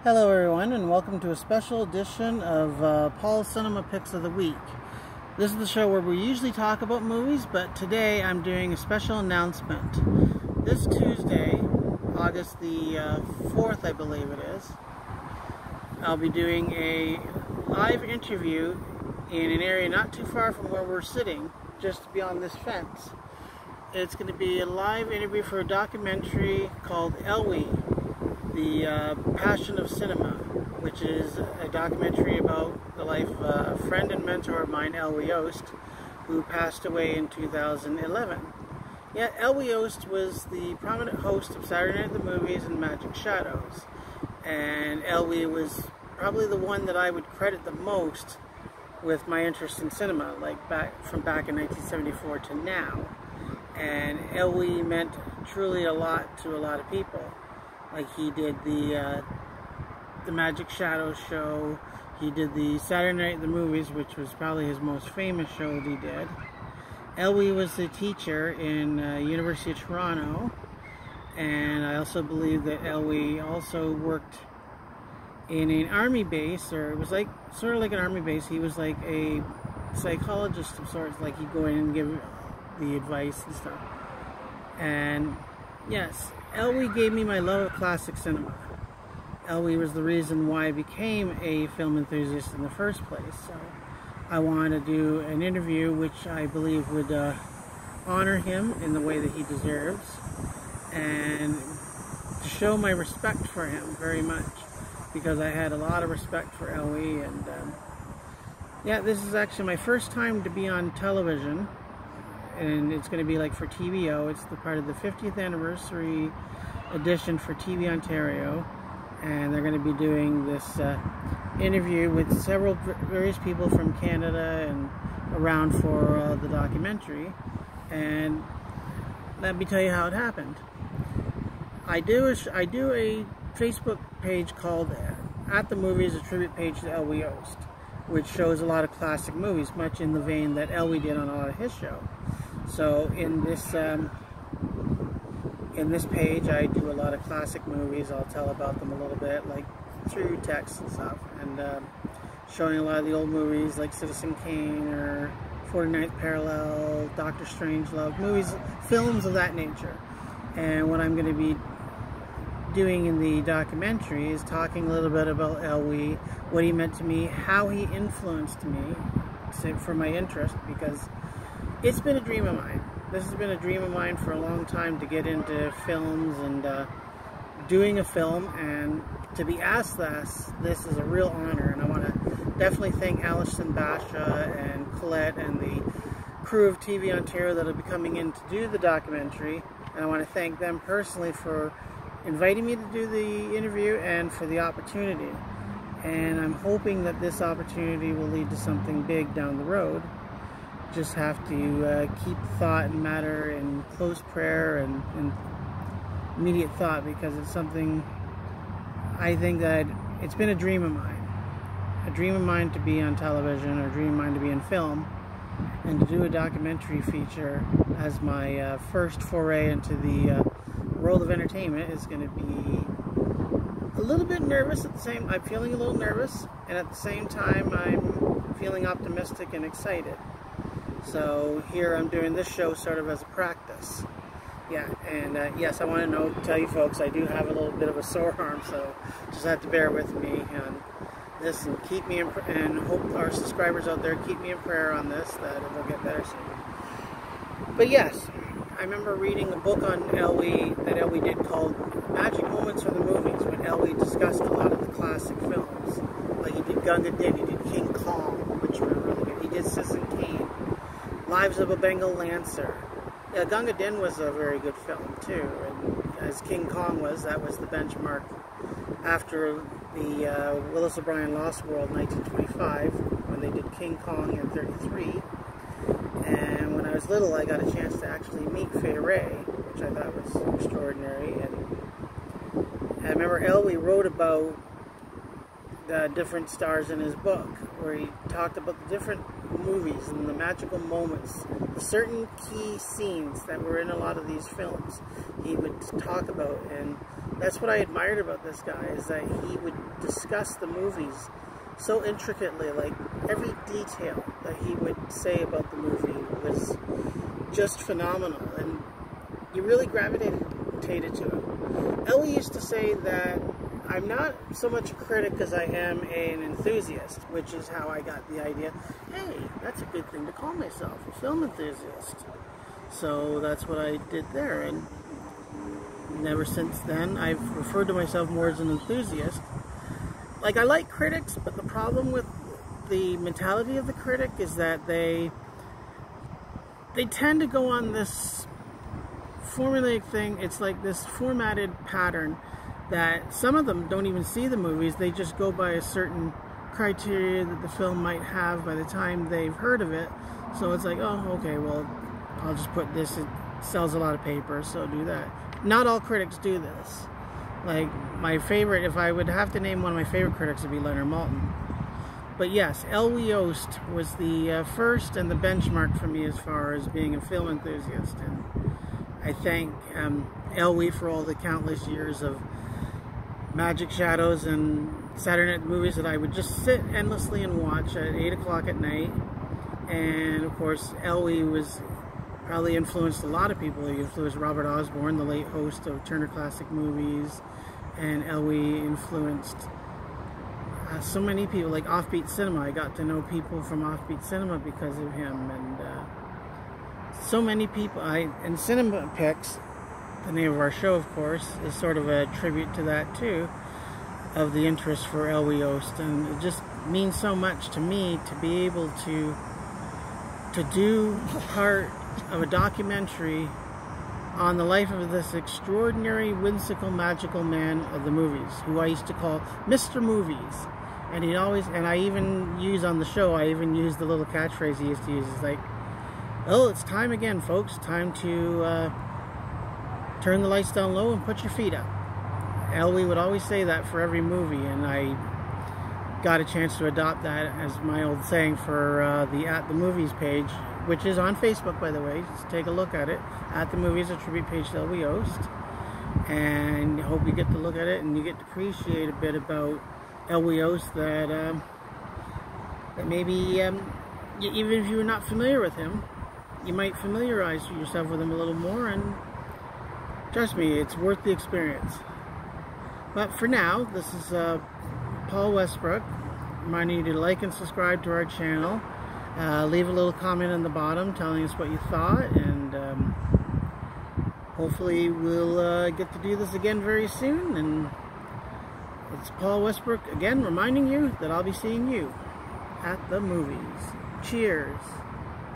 Hello everyone, and welcome to a special edition of Paul's Cinema Picks of the Week. This is the show where we usually talk about movies, but today I'm doing a special announcement. This Tuesday, August the 4th I believe it is, I'll be doing a live interview in an area not too far from where we're sitting, just beyond this fence. It's going to be a live interview for a documentary called Elwy, The Passion of Cinema, which is a documentary about the life of a friend and mentor of mine, Elwy Yost, who passed away in 2011. Yeah, Elwy Yost was the prominent host of Saturday Night at the Movies and Magic Shadows, and Elwy was probably the one that I would credit the most with my interest in cinema, like back in 1974 to now. And Elwy meant truly a lot to a lot of people. Like, he did the Magic Shadows show, he did the Saturday Night at the Movies, which was probably his most famous show that he did. Elwy was a teacher in University of Toronto, and I also believe that Elwy also worked in an army base, or it was like sort of like an army base. He was like a psychologist of sorts, like he'd go in and give the advice and stuff. And yes, Elwy gave me my love of classic cinema. Elwy was the reason why I became a film enthusiast in the first place. So I wanted to do an interview which I believe would honor him in the way that he deserves, and to show my respect for him very much, because I had a lot of respect for Elwy. And yeah, this is actually my first time to be on television, and it's going to be like for TVO. It's the part of the 50th anniversary edition for TV Ontario, and they're going to be doing this interview with various people from Canada and around for the documentary. And let me tell you how it happened. I do a Facebook page called At the Movies, a tribute page to Elwy Yost, which shows a lot of classic movies, much in the vein that Elwy did on a lot of his show. So in this page, I do a lot of classic movies. I'll tell about them a little bit, like through text and stuff, and showing a lot of the old movies like Citizen Kane or 49th Parallel, Doctor Strangelove, movies, films of that nature. And what I'm going to be doing in the documentary is talking a little bit about Elwy, what he meant to me, how he influenced me for my interest, because it's been a dream of mine. This has been a dream of mine for a long time, to get into films and doing a film, and to be asked this is a real honor. And I want to definitely thank Alison Basha and Colette and the crew of TV Ontario that will be coming in to do the documentary, and I want to thank them personally for inviting me to do the interview and for the opportunity. And I'm hoping that this opportunity will lead to something big down the road. Just have to keep thought and matter in close prayer and immediate thought, because it's something I think that it's been a dream of mine to be on television, or a dream of mine to be in film, and to do a documentary feature as my first foray into the world of entertainment is going to be a little bit nervous. I'm feeling a little nervous, and at the same time I'm feeling optimistic and excited. So here I'm doing this show sort of as a practice. Yeah, and yes, I want to tell you folks, I do have a little bit of a sore arm, so just have to bear with me on this, and keep me and hope our subscribers out there keep me in prayer on this, that it will get better soon. But yes, I remember reading a book on Elwy that Elwy did called Magic Moments from the Movies, when Elwy discussed a lot of the classic films. Like, he did Gunga Din, he did King Kong, which were really good. He did Citizen Kane, Lives of a Bengal Lancer. Yeah, Gunga Din was a very good film too, and as King Kong was, that was the benchmark after the Willis O'Brien Lost World 1925, when they did King Kong in '33. And when I was little, I got a chance to actually meet Fay Wray, which I thought was extraordinary. And I remember Elwy wrote about the different stars in his book, where he talked about the different movies and the magical moments, the certain key scenes that were in a lot of these films he would talk about. And that's what I admired about this guy, is that he would discuss the movies so intricately. Like, every detail that he would say about the movie was just phenomenal, and you really gravitated to it. Elwy used to say that I'm not so much a critic as I am an enthusiast, which is how I got the idea, hey, that's a good thing to call myself, a film enthusiast. So that's what I did there, and ever since then I've referred to myself more as an enthusiast. Like, I like critics, but the problem with the mentality of the critic is that they tend to go on this formulaic thing. It's like this formatted pattern that some of them don't even see the movies. They just go by a certain criteria that the film might have by the time they've heard of it. So it's like, oh, okay, well, I'll just put this. It sells a lot of paper, so do that. Not all critics do this. Like, my favorite, if I would have to name one of my favorite critics, would be Leonard Maltin. But yes, Elwy Yost was the first and the benchmark for me as far as being a film enthusiast. And I thank Elwy for all the countless years of Magic Shadows and Saturday night movies that I would just sit endlessly and watch at 8 o'clock at night. And of course, Elwy was probably influenced a lot of people. He influenced Robert Osborne, the late host of Turner Classic Movies, and Elwy influenced so many people, like Offbeat Cinema. I got to know people from Offbeat Cinema because of him, and so many people. And Cinema Picks, the name of our show, of course, is sort of a tribute to that too, of the interest for Elwy Yost. And it just means so much to me to be able to do part of a documentary on the life of this extraordinary, whimsical, magical man of the movies, who I used to call Mr. Movies. And he'd always, and I even use on the show, I even use the little catchphrase he used to use. It's like, oh, it's time again, folks. Time to turn the lights down low and put your feet up. Elwy would always say that for every movie, and I got a chance to adopt that as my old saying for the At the Movies page, which is on Facebook, by the way. Just take a look at it. At the Movies, a tribute page to Elwy Yost. And I hope you get to look at it and you get to appreciate a bit about Elwy Yost that maybe, even if you're not familiar with him, you might familiarize yourself with him a little more, and trust me, it's worth the experience. But for now, this is Paul Westbrook, reminding you to like and subscribe to our channel. Leave a little comment on the bottom telling us what you thought, and hopefully we'll get to do this again very soon. And it's Paul Westbrook again reminding you that I'll be seeing you at the movies. Cheers.